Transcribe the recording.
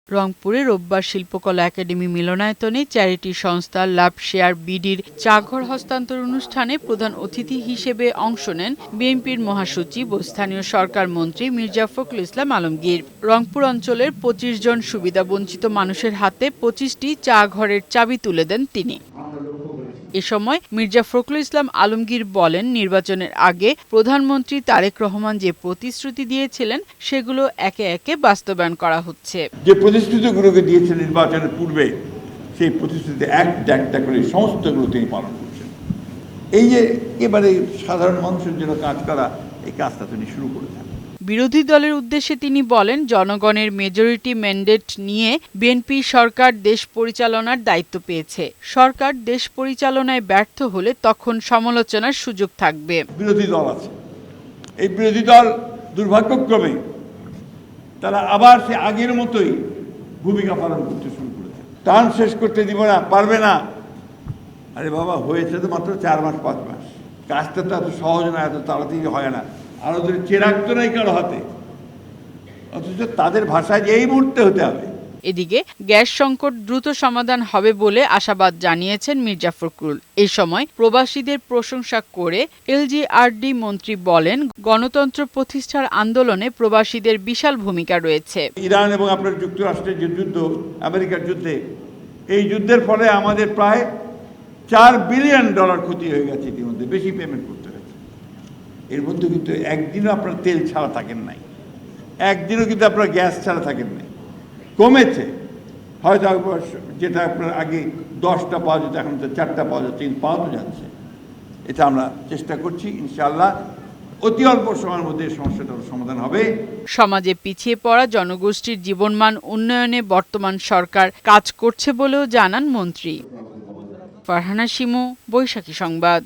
রংপুরে রোববার শিল্পকলা একাডেমি মিলনায়তনে চ্যারিটি সংস্থা লাভ শেয়ার বিডির চাঘর হস্তান্তর অনুষ্ঠানে প্রধান অতিথি হিসেবে অংশ নেন বিএনপির মহাসচিব ও স্থানীয় সরকার মন্ত্রী মির্জা ফখরুল ইসলাম আলমগীর। রংপুর অঞ্চলের ২৫ জন সুবিধাবঞ্চিত মানুষের হাতে ২৫টি চা ঘরের চাবি তুলে দেন তিনি। এ সময় মির্জা ফখরুল ইসলাম আলমগীর বলেন, নির্বাচনের আগে প্রধানমন্ত্রী তারেক রহমান যে প্রতিশ্রুতি দিয়েছিলেন সেগুলো একে একে বাস্তবায়ন করা হচ্ছে। যে প্রতিশ্রুতিগুলোকে দিয়েছেন নির্বাচনের পূর্বে, সেই প্রতিশ্রুতি একটা করে সমস্তগুলো তিনি পালন করছেন। এই যে এবারে সাধারণ মানুষের জন্য কাজ করা, এই কাজটা তিনি শুরু করেছেন। বিরোধী দলের উদ্দেশ্যে তিনি বলেন, জনগণের মেজরিটি ম্যান্ডেট নিয়ে বিএনপি সরকার দেশ পরিচালনার দায়িত্ব পেয়েছে। সরকার দেশ পরিচালনায় ব্যর্থ হলে তখন সমালোচনার সুযোগ থাকবে। বিরোধী দল আছে, এই বিরোধী দল দুর্ভাগ্যক্রমে তারা আবার সে আগের মতোই ভূমিকা পালন করতে শুরু করেছে। টার্ম শেষ করতে দিব না, পারবে না। আরে বাবা, হয়েছে তো মাত্র 4 মাস 5 মাস। কাজটা তো এত সহজ না, এত তাড়াতাড়ি হয় না। আর ওদের চেরাগ তো নাই কারো হাতে, অথচ তাদের ভাষায় যে এই মুহূর্তে হতে হবে। এদিকে গ্যাস সংকট দ্রুত সমাধান হবে বলে আশাবাদ জানিয়েছেন মির্জা ফখরুল। এই সময় প্রবাসীদের প্রশংসা করে এলজিআরডি মন্ত্রী বলেন, গণতন্ত্র প্রতিষ্ঠার আন্দোলনে প্রবাসীদের বিশাল ভূমিকা রয়েছে। ইরান এবং আপনার যুক্তরাষ্ট্রের যে যুদ্ধ, আমেরিকার যুদ্ধে, এই যুদ্ধের ফলে আমাদের প্রায় $4 বিলিয়ন ক্ষতি হয়ে গেছে। ইতিমধ্যে বেশি পেমেন্ট করতে হয়েছে। এর মধ্যে কিন্তু একদিনও আপনার তেল ছাড়া থাকেন নাই, একদিনও কিন্তু আপনার গ্যাস ছাড়া থাকেন নাই। কমেছে হয়তো, যেটা আপনার আগে 10টা পাওয়া যেত এখন তো 4টা পাওয়া যাচ্ছে, পাওয়া যাচ্ছে। এটা আমরা চেষ্টা করছি, ইনশাআল্লাহ অতি অল্প সময়ের মধ্যে সমস্যাটার সমাধান হবে। সমাজে পিছিয়ে পড়া জনগোষ্ঠীর জীবনমান উন্নয়নে বর্তমান সরকার কাজ করছে বলেও জানান মন্ত্রী। ফারহানা শিমু, বৈশাখী সংবাদ।